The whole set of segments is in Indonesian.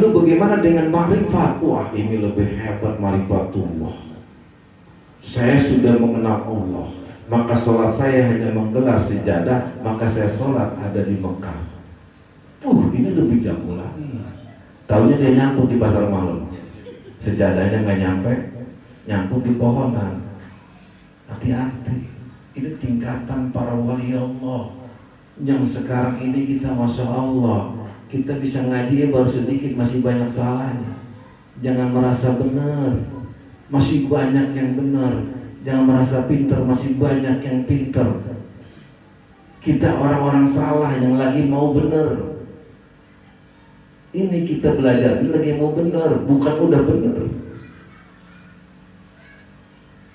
Lalu bagaimana dengan makrifat? Wah, ini lebih hebat marifatullah. Saya sudah mengenal Allah, maka sholat saya hanya menggelar sejadah, maka saya sholat ada di Mekah. Ini lebih jago lagi. Taunya dia nyangkut di pasar malam, sejadahnya nggak nyampe, nyangkut di pohonan. Hati-hati, ini tingkatan para wali Allah. Yang sekarang ini kita masya Allah, kita bisa ngaji baru sedikit, masih banyak salahnya. Jangan merasa benar, masih banyak yang benar. Jangan merasa pintar, masih banyak yang pintar. Kita orang-orang salah yang lagi mau benar. Ini kita belajar, ini lagi mau benar, bukan udah benar.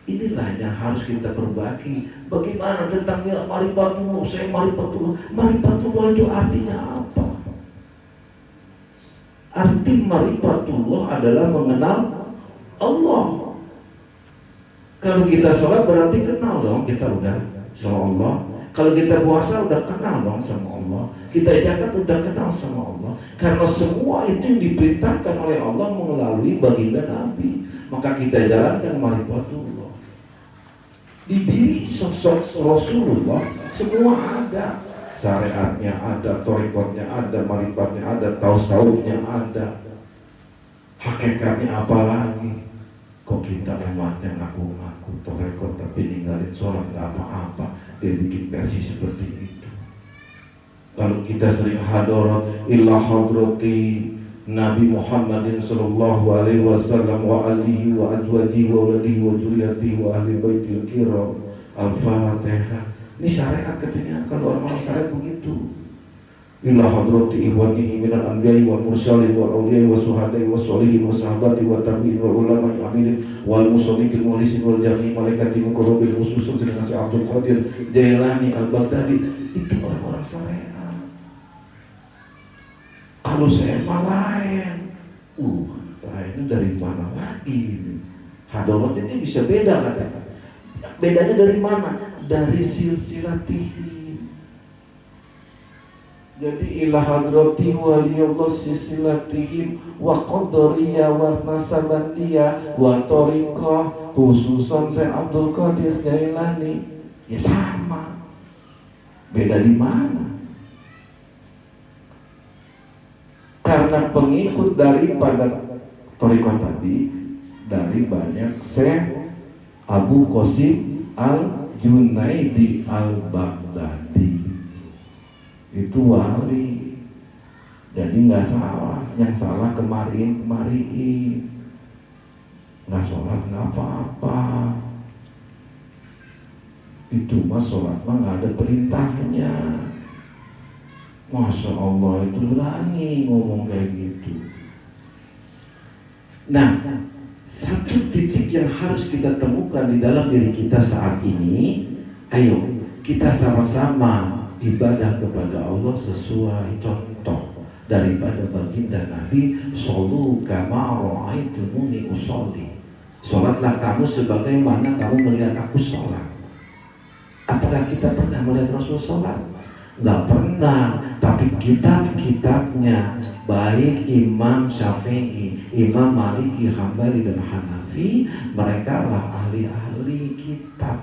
Inilah yang harus kita perbaiki. Bagaimana tentang marifatullah? Saya marifatullah. Marifatullah itu artinya apa? Arti marifatullah adalah mengenal Allah. Kalau kita sholat berarti kenal dong, kita udah sama Allah. Kalau kita puasa udah kenal dong sama Allah. Kita zakat udah kenal sama Allah. Karena semua itu yang diperintahkan oleh Allah melalui baginda Nabi. Maka kita jalankan marifatullah. Di diri sosok Rasulullah semua ada. Syariatnya ada, thariqatnya ada, marifatnya ada, tasawufnya ada. Hakikatnya apa lagi? Kok kita umatnya ngaku-ngaku thariqat tapi ninggalin sholat gak apa-apa. Dia bikin versi seperti itu. Kalau kita sering hadarat illa hadrati Nabi Muhammadin sallallahu alaihi wasallam wa alihi wa azwajihi wa waladihi wa dzurriyyatihi wa ahli baitil kiram. Al-Fatihah. Ini syariat katanya, kalau orang syariat begitu. Illa hadrati ihwanihi minal anbiya'i wal mursalin wal awliya'i was suhada'i was sholihin was sahabati wa tabi'in wal ulama'i aminin wal musallimin wal muhlisin wal jami'i malaikati muqarrabin khususun dengan si Abdul Qadir Jailani Al-Baghdadi. Itu orang-orang syariat. Kalau saya lain, lainnya dari mana lagi? Hadarat ini bisa beda kan? Bedanya dari mana? Dari silsilatihim. Jadi ila hadrati waliyullah silsilatihim wa qadariyah wa nasabandiyah wa tariqah khususan saya Abdul Qadir Jailani. Ya sama. Beda di mana? Karena pengikut daripada thariqah tadi dari banyak Syekh Abu Qasim Al-Junaidi Al-Baghdadi. Itu wali. Jadi nggak salah. Yang salah kemarin nggak sholat nggak apa-apa. Itu mah sholat mah nggak ada perintahnya. Masya Allah, itu berani ngomong kayak gitu. Nah, satu titik yang harus kita temukan di dalam diri kita saat ini, ayo kita sama-sama ibadah kepada Allah sesuai contoh daripada baginda Nabi, shollu kama ra'aitumuni usolli. Sholatlah kamu sebagaimana kamu melihat aku sholat. Apakah kita pernah melihat Rasul sholat? Nggak pernah, tapi kitab-kitabnya baik Imam Syafi'i, Imam Maliki, Hambali dan Hanafi, mereka lah ahli-ahli kitab.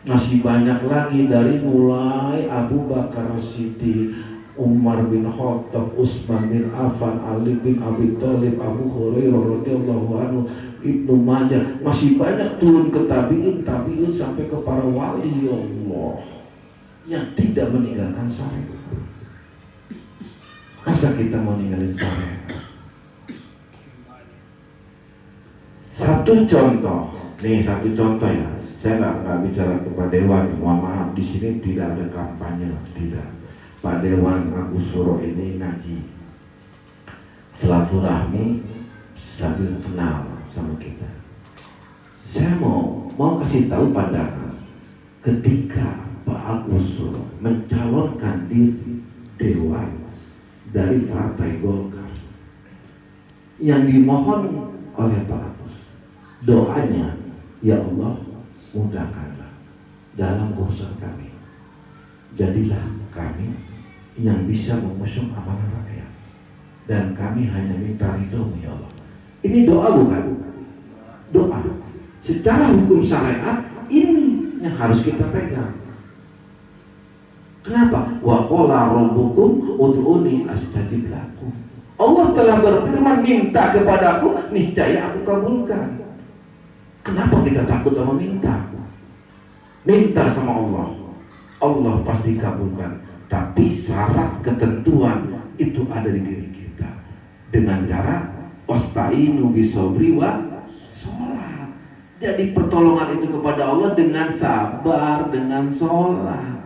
Masih banyak lagi dari mulai Abu Bakar Siddiq, Umar bin Khattab, Utsman bin Affan, Ali bin Abi Thalib, Abu Hurairah radhiyallahu anhu, Ibnu Majah, masih banyak turun ke tabi'in sampai ke para wali Allah yang tidak meninggalkan syariat. Masa kita mau ninggalin syariat? Satu contoh ya. Saya nggak bicara ke Pak Dewan. Mohon maaf, di sini tidak ada kampanye, tidak. Pak Dewan Agus Suro ini ngaji, silaturahmi sambil kenal sama kita. Saya mau kasih tahu pandangan ketika Pak Agus Suro mencalonkan diri Dewan dari Partai Golkar, yang dimohon oleh Pak Agus doanya, ya Allah mudahkanlah dalam urusan kami, jadilah kami yang bisa mengusung amanah rakyat. dan kami hanya minta ridho ya Allah. Ini doa bukan? Doa. Secara hukum syariat ini yang harus kita pegang. Kenapa? Wa qala rabbukum ud'uni astajib lakum. Allah telah berfirman, minta kepadaku, niscaya aku kabulkan. Kenapa kita takut sama minta? Minta sama Allah, Allah pasti kabulkan. Tapi syarat ketentuan itu ada di diri kita. Dengan cara wasta'inu bisobri wa sholat. Jadi pertolongan itu kepada Allah dengan sabar, dengan sholat.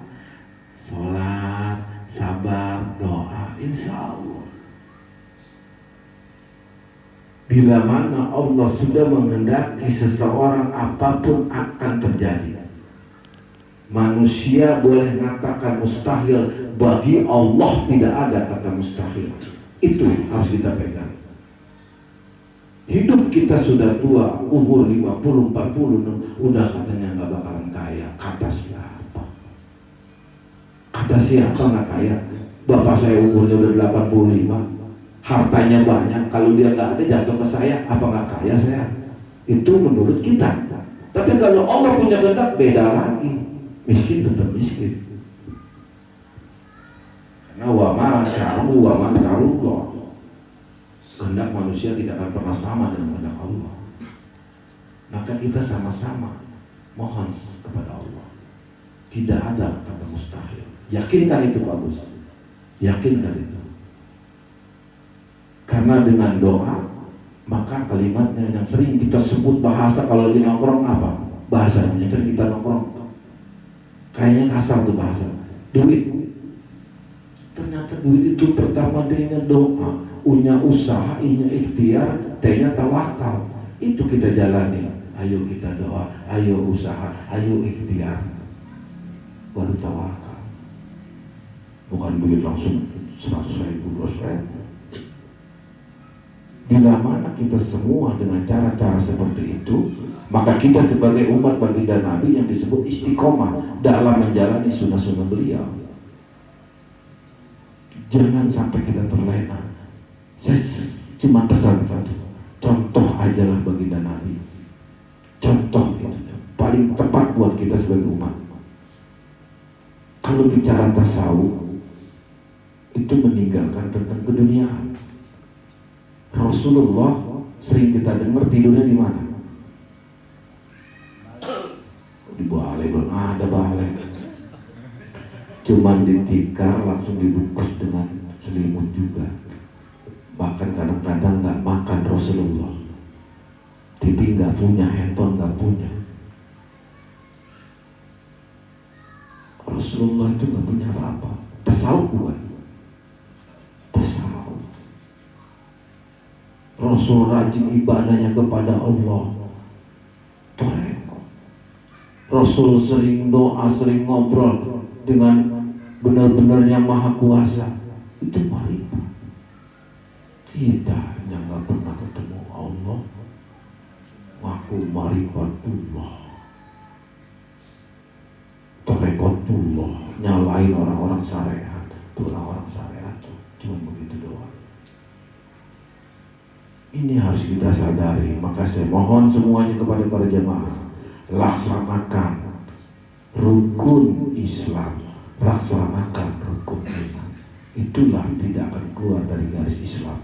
Sholat, sabar, doa, insya Allah. Bila mana Allah sudah menghendaki seseorang, apapun akan terjadi. Manusia boleh mengatakan mustahil, bagi Allah tidak ada kata mustahil. Itu harus kita pegang. Hidup kita sudah tua, umur 50, 40, udah katanya nggak bakalan kaya. Kata siapa? Kata siapa nggak kaya? Bapak saya umurnya udah 85, hartanya banyak. Kalau dia nggak ada jatuh ke saya, apa nggak kaya saya? Itu menurut kita. Tapi kalau Allah punya kehendak beda lagi. Miskin tetap miskin. Karena wama Allah. Kehendak manusia tidak akan pernah sama dengan kehendak Allah. Maka kita sama-sama mohon kepada Allah. Tidak ada kata mustahil. Yakinkan itu Pak Gus. Yakinkan itu. Karena dengan doa, maka kalimatnya yang sering kita sebut bahasa kalau lagi nongkrong apa? Bahasanya yang sering kita nongkrong. Kayaknya kasar tuh bahasa. Duit. Ternyata duit itu pertama D-nya doa, U-nya usaha, I-nya ikhtiar, T-nya tawakal. Itu kita jalani. Ayo kita doa, ayo usaha, ayo ikhtiar. Baru tawakal. Bukan duit langsung 100.000, 200.000. Bila mana kita semua dengan cara-cara seperti itu, maka kita sebagai umat baginda Nabi yang disebut istiqomah dalam menjalani sunnah-sunnah beliau. Jangan sampai kita terlena. Saya cuma pesan satu, contoh ajalah baginda Nabi. Contoh itu paling tepat buat kita sebagai umat. Kalau bicara tasawuf, itu meninggalkan tentang keduniaan. Rasulullah sering kita dengar tidurnya di mana? Di balai, belum ada balai. Cuman ditikar langsung dibungkus dengan selimut juga. Bahkan kadang-kadang nggak makan Rasulullah. TV nggak punya, handphone nggak punya. Rasulullah itu nggak punya apa-apa. Tasawuf bukan? Tasawuf. Rasul rajin ibadahnya kepada Allah. Rasul sering doa, sering ngobrol dengan benar-benar yang maha kuasa. Itu marifat. Kita yang nggak pernah ketemu Allah, ngaku marifatullah, tarekatullah, nyalain orang-orang syariat. Itu orang-orang syariat cuma begitu doang. Ini harus kita sadari. Maka saya mohon semuanya kepada para jemaah, laksanakan rukun Islam, laksanakan rukun iman. Itulah tidak akan keluar dari garis Islam.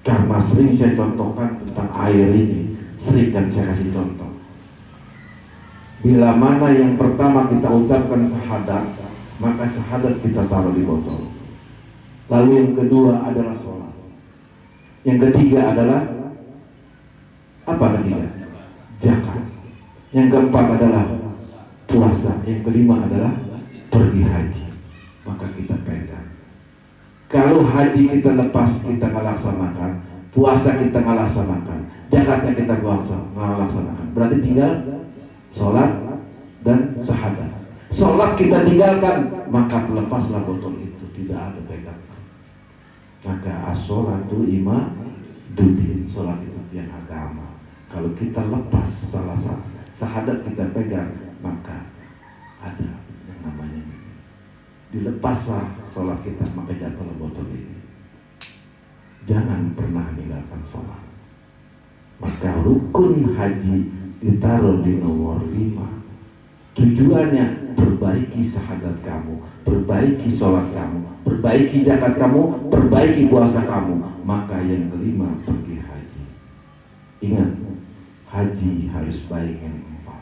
Karena sering saya contohkan tentang air ini, sering kan saya kasih contoh. Bila mana yang pertama kita ucapkan syahadat, maka syahadat kita taruh di botol. Lalu yang kedua adalah sholat. Yang ketiga adalah apa ketiga? Zakat. Yang keempat adalah puasa. Yang kelima adalah pergi haji. Maka kita pegang. Kalau haji kita lepas, kita nggak laksanakan. Puasa kita nggak laksanakan. Zakatnya kita nggak laksanakan. Berarti tinggal sholat dan syahadat. Sholat kita tinggalkan, maka lepaslah botol itu. Tidak ada pegang. Maka as-sholatu imaduddin. Sholat itu yang agama. Kalau kita lepas salah satu syahadat kita pegang, maka ada yang namanya dilepaslah sholat kita, maka jatuhlah botol ini. Jangan pernah meninggalkan sholat. Maka rukun haji ditaruh di nomor 5. Tujuannya perbaiki syahadat kamu, perbaiki sholat kamu, perbaiki zakat kamu, perbaiki puasa kamu. Maka yang kelima, pergi haji. Ingat, haji harus baik yang 4.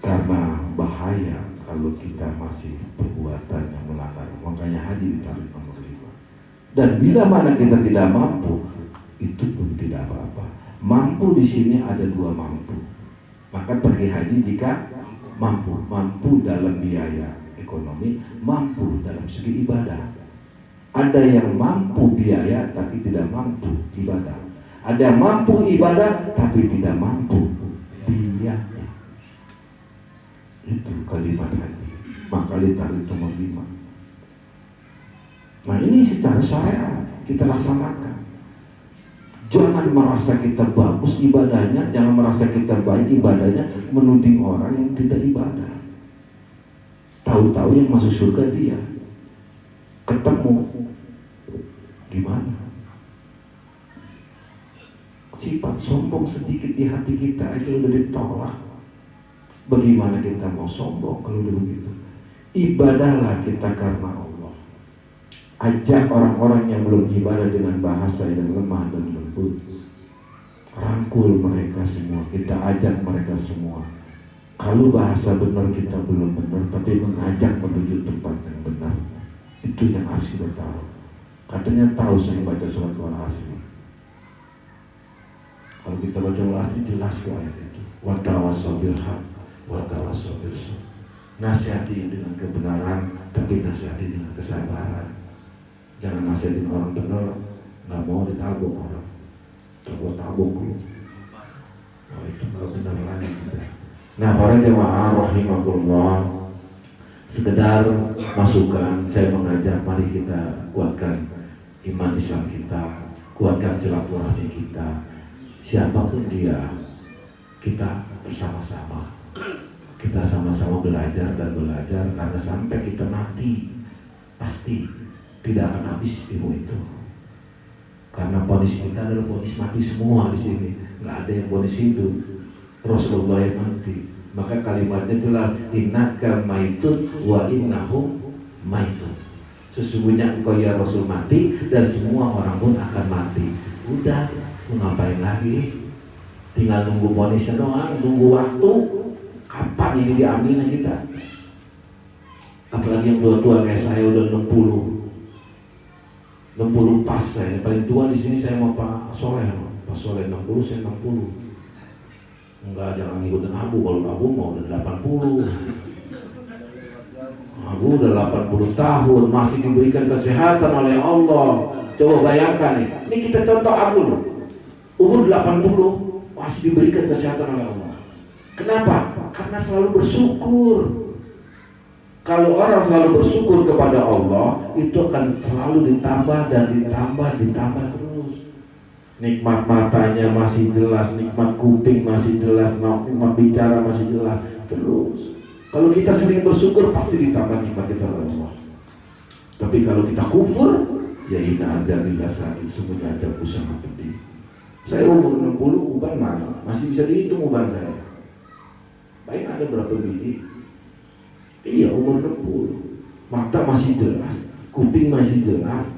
Karena bahaya kalau kita masih perbuatan yang melanggar. Makanya haji ditaruh nomor 5. Dan bila mana kita tidak mampu, itu pun tidak apa-apa. Mampu di sini ada 2 mampu. Maka pergi haji jika mampu. Mampu dalam biaya ekonomi, mampu dalam segi ibadah. Ada yang mampu biaya tapi tidak mampu ibadah. Ada yang mampu ibadah tapi tidak mampu biaya. Itu kalimat haji. Maka ditaruh nomor 5. Nah ini secara syariat kita laksanakan. Jangan merasa kita bagus ibadahnya, jangan merasa kita baik ibadahnya, menuding orang yang tidak ibadah. Tahu-tahu yang masuk surga dia. Ketemu gimana? Sifat sombong sedikit di hati kita aja udah ditolak. Bagaimana kita mau sombong kalau udah begitu? Ibadahlah kita karena Allah. Ajak orang-orang yang belum ibadah dengan bahasa yang lemah dan lembut. Rangkul mereka semua, kita ajak mereka semua. Kalau bahasa benar kita belum benar, tapi mengajak menuju tempat yang benar. Itu yang harus kita tahu. Katanya tahu saya baca surat Al-Asr. Kalau kita baca Al-Asr jelas ayat itu. Wa tawassaw bil haqq wa tawassaw bis sabr. Nasihati dengan kebenaran, tapi nasihati dengan kesabaran. Jangan nasihatin orang benar, nggak mau ditabuk orang. Coba tabuk lu. Nah itu nggak benar lagi kita. Nah para jemaah rahimakumullah, sekedar masukan, saya mengajak mari kita kuatkan iman Islam kita, kuatkan silaturahmi kita. Siapapun dia, kita bersama-sama. Kita sama-sama belajar dan belajar, karena sampai kita mati pasti tidak akan habis ilmu itu. Karena vonis kita adalah vonis mati semua di sini. Nggak ada yang vonis hidup. Rasulullah yang mati. Maka kalimatnya jelas, innaka maitun wa innahum maitun. Sesungguhnya engkau ya Rasul mati dan semua orang pun akan mati. Udah, mau ngapain lagi? Tinggal nunggu vonisnya doang, nunggu waktu. Kapan ini diambilnya kita? Apalagi yang tua-tua kayak saya udah 60 pas saya, paling tua di sini saya mau Pak Soleh, Pak Soleh 60, saya 60. Enggak, jangan ngikutin Abu, kalau Abu mau udah 80. Abu udah 80 tahun, masih diberikan kesehatan oleh Allah. Coba bayangkan nih, ini kita contoh Abu loh. Umur 80, masih diberikan kesehatan oleh Allah. Kenapa? Karena selalu bersyukur. Kalau orang selalu bersyukur kepada Allah, itu akan selalu ditambah dan ditambah terus. Nikmat matanya masih jelas, nikmat kuping masih jelas, nikmat bicara masih jelas terus. Kalau kita sering bersyukur, pasti ditambah nikmat kita oleh Allah. Tapi kalau kita kufur, ya inna azabillah sakit, sungguhnya azabku sangat pedih. Saya umur 60, uban mana? Masih bisa dihitung uban saya. Baik ada berapa biji? Iya, umur 60, mata masih jelas, kuping masih jelas,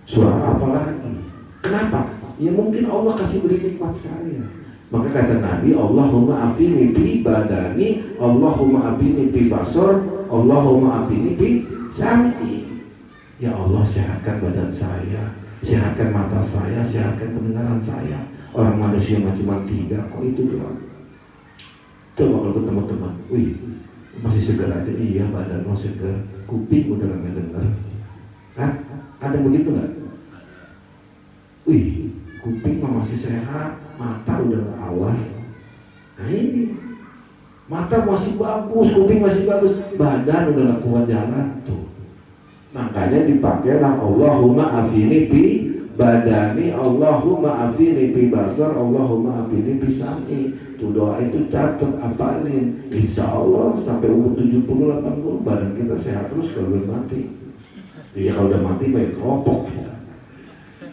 suara apa lagi? Kenapa? Ya mungkin Allah kasih beri nikmat saya. Maka kata Nabi, Allahumma afini fi badani, Allahumma afini fi basar, Allahumma afini fi sam'i. Ya Allah, sehatkan badan saya, sehatkan mata saya, sehatkan pendengaran saya. Orang manusia cuma 3, kok itu doang? Coba kalau ketemu teman, wih, masih segar aja, iya badan lo segar, kuping udah nggak dengar, kan? Ada begitu nggak? Wih, kuping masih sehat, mata udah nggak awas. Nah ini, mata masih bagus, kuping masih bagus, badan udah nggak kuat jalan tuh. Makanya dipakailah Allahumma afini bi badani, Allahumma afini fi basar, Allahumma afini fi sam'i. Itu doa itu catat, apalin. Insya Allah sampai umur 70-80 badan kita sehat terus kalau belum mati. Ya kalau udah mati baik keropok ya.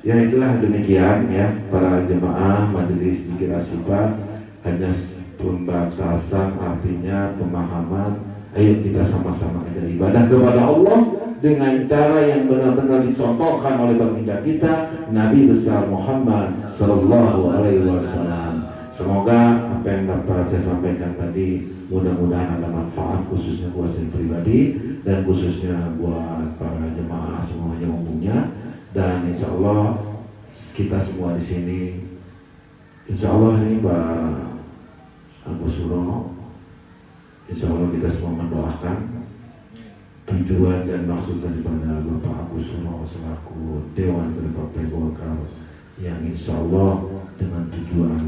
Ya itulah demikian ya para jemaah majelis Zikir Asyifa, hanya pembatasan artinya pemahaman. Ayo kita sama-sama aja ibadah kepada Allah dengan cara yang benar-benar dicontohkan oleh baginda kita Nabi besar Muhammad Sallallahu Alaihi Wasallam. Semoga apa yang dapat saya sampaikan tadi mudah-mudahan ada manfaat khususnya buat saya pribadi dan khususnya buat para jemaah semuanya umumnya. Dan insya Allah kita semua di sini, insya Allah ini Pak Agus Surono, insya Allah kita semua mendoakan tujuan dan maksud daripada Bapak Agus Surono selaku Dewan dari Partai Golkar yang insya Allah dengan tujuan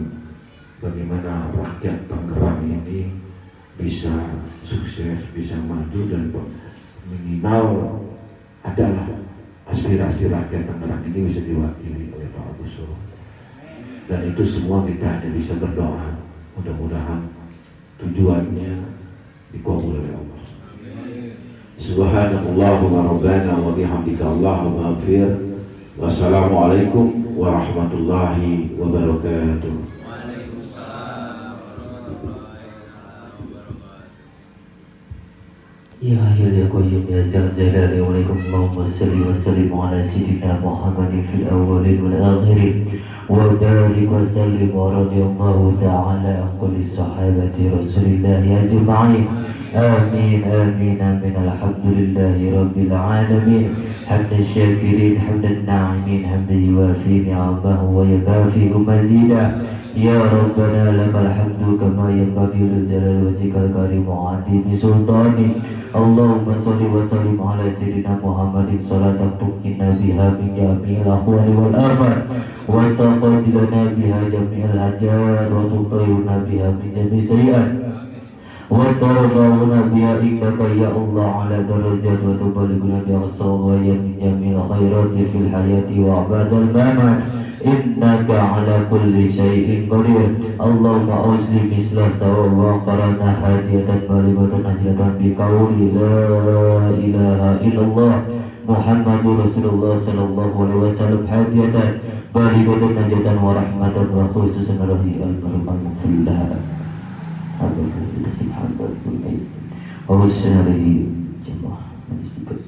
bagaimana rakyat Tangerang ini bisa sukses, bisa maju, dan minimal adalah aspirasi rakyat Tangerang ini bisa diwakili oleh Pak Agus Surono. Dan itu semua kita hanya bisa berdoa, mudah-mudahan tujuannya dikabul oleh Allah. Subhanallahumma rabbana wa bihamdika Allahumma ighfir. Wassalamualaikum warahmatullahi wabarakatuh. Ya Hayyu ya Qayyum ya Zal Jalali wa alaikum Allahumma salli wa sallim ala Sayyidina Muhammadin fil awwalin wal akhirin wa barik wa sallim wa radiyallahu ta'ala an kulli sahabati Rasulillahi ajma'in. Amin amin amin. Alhamdulillahi rabbil alamin. Hamdan syakirin, hamdan na'imin, hamdan yuwafi ni'amahu wa yukafi mazida. Ya Rabbana lakal hamdu kama yanbaghi li jalali wajhikal karim wa 'azimi sultani. Allahumma sholli wa sallim ala sayyidina Muhammadin salatan tuqina biha min jami'il ahwali wal afat wa taqaddilana biha jami'il hajat wa tuqayyuna biha min jami'i sayyi'at wa tarfa'una biha indaka ya Allah ala darajat wa tuballighuna biha as-sawaya min jami'il khairati fil hayati wa ba'dal mamat. Innaka ala kulli syai'in qadir. Allahumma ausli mislah sawa wa qarana hadiyatan baligatan najatan biqauli la ilaha illallah Muhammadur Rasulullah sallallahu alaihi wasallam hadiyatan baligatan najatan wa rahmatan wa khususan alahi al-marhum fillah abul subhanallahi wa wasalahi jamaah majistikat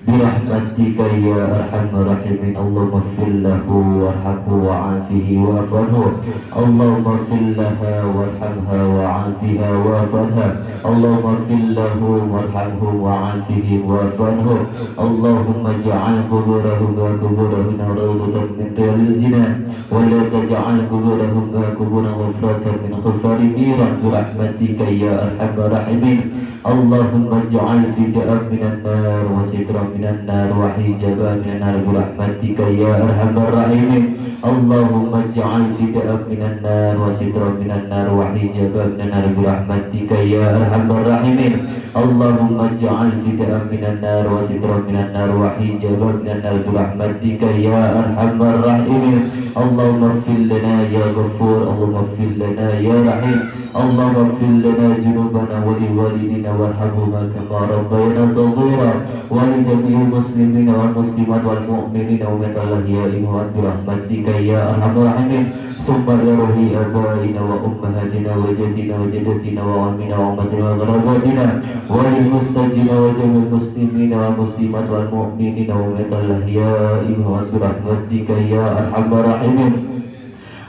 birahmatika ya arhamar rahimin. Allahumma fil lahu warhamhu wa'afihi wa'afanhu. Allahumma fil laha warhamha wa'afiha wa'afanha. Allahumma fil lahu warhamhu wa'afihi wa'afanhu. Allahumma ja'al kuburahum wa kuburahum rawdatan min riyadil jinan wa la taj'al kuburahum wa kuburahum ghufratan min khufari niran birahmatika ya arhamar rahimin. Allahumma ja'al fida'an minan nar wa sitran minan nar wa hijaban minan nar birahmatika ya arhamar rahimin. Allahumma ja'al fida'an minan nar wa sitran minan nar wa hijaban minan nar birahmatika ya arhamar rahimin. Allahumma ja'al fida'an minan nar wa sitran minan nar wa hijaban minan nar birahmatika ya arhamar rahimin. Allahumma ighfir lana ya Ghaffur, Allahumma ighfir lana ya Rahim. Allahumma ighfir lana dzunubana wa liwalidina warhamhuma kama rabbayana shaghira wa li jami'il muslimina wal muslimat wal mu'minina wa min al-ahya'i wa birahmatika ya arhamar rahimin. Summa ilahi abaina wa ummahatina wa jadina wa jadatina wa amina wa ummatina wa gharabatina wa lil mustajina wa jamil muslimina wa muslimat wal mu'minina wa min al-ahya'i wa birahmatika ya arhamar rahimin.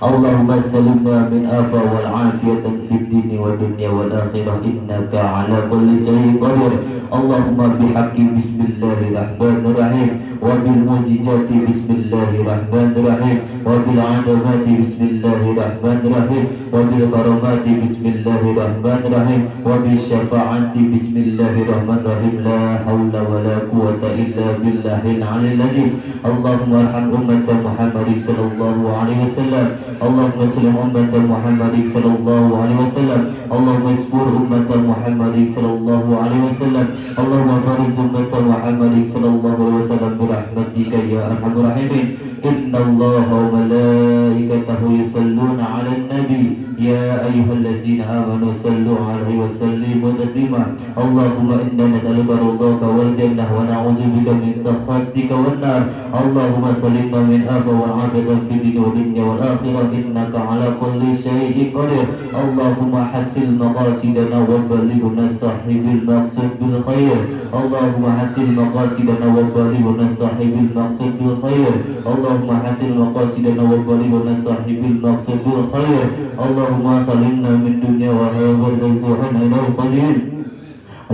Allahumma salimna min afa wal afiyatan fid dini wa dunya wal akhirah innaka ala kulli syai'in qadir. Allahumma bihaqqi bismillahirrahmanirrahim wa bil mujizati bismillahirrahmanirrahim wa bil adamati bismillahirrahmanirrahim wa bil karamati bismillahirrahmanirrahim wa bil syafaati bismillahirrahmanirrahim. La hawla wa la quwwata illa billahil aliyyil azim. Allahumma arham ummata Muhammadin sallallahu alaihi wasallam. Allahumma sallim ummata Muhammadin sallallahu alaihi wasallam. Allahumma isbur ummata Muhammadin sallallahu alaihi wasallam. Allahumma fariz ummata Muhammadin sallallahu alaihi wasallam birahmatika ya arhamar rahimin. innallaha wa malaikatahu yusalluna 'alan nabi ya ayyuhalladzina amanu sallu 'alaihi wa sallimu taslima. Allahumma inna nas'aluka ridhaka wal jannah wa na'udzubika min sakhatika wan nar. Allahumma sallimna min afa wal 'afiyata fid dunya wal akhirah innaka 'ala kulli syai'in qadir. Allahumma hassil maqasidana wa ballighna sahibil maqsad bil khair. Allahumma hassil maqasidana wa ballighna sahibil maqsad bil khair. Allahumma hassil maqasidana wa ballighna sahibil maqsad bil khair. Allahumma salimna min dunya wa akhirat subhana qadir.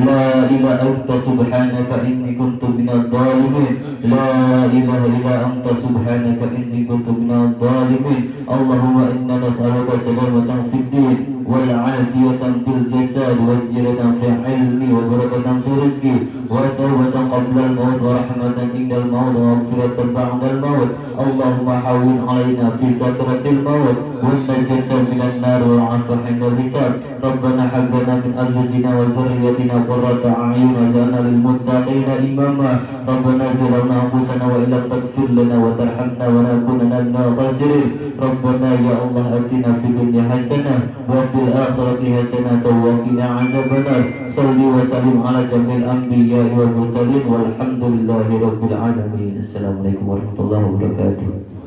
La ilaha anta subhanaka inni kuntu minadh dhalimin. La ilaha illa anta subhanaka inni kuntu minadh dhalimin. Allahumma inna nas'aluka salamatan fid din wal afiyatan fil jasad wa ziyadatan fil ilmi wa barakatan fil rizqi wa tawbatan qabla al maut wa rahmatan indal maut wa maghfiratan ba'da al maut. Allahumma hawwin 'alaina fi sakratil maut wa najatan minan nar wa 'afwa 'inda hisab. Rabbana hab lana min azwajina wa dhurriyyatina qurrata a'yun waj'alna lil muttaqina imama. Rabbana zalamna anfusana wa illam taghfir lana wa tarhamna wa nakunanna minal khasirin. Rabbana ya Allah atina fid dunya hasanah wa fil akhirati hasanah wa qina adzabannar. Shalli wa sallim ala jamil anbiya wal mursalin walhamdulillahi rabbil alamin. Assalamualaikum warahmatullahi wabarakatuh.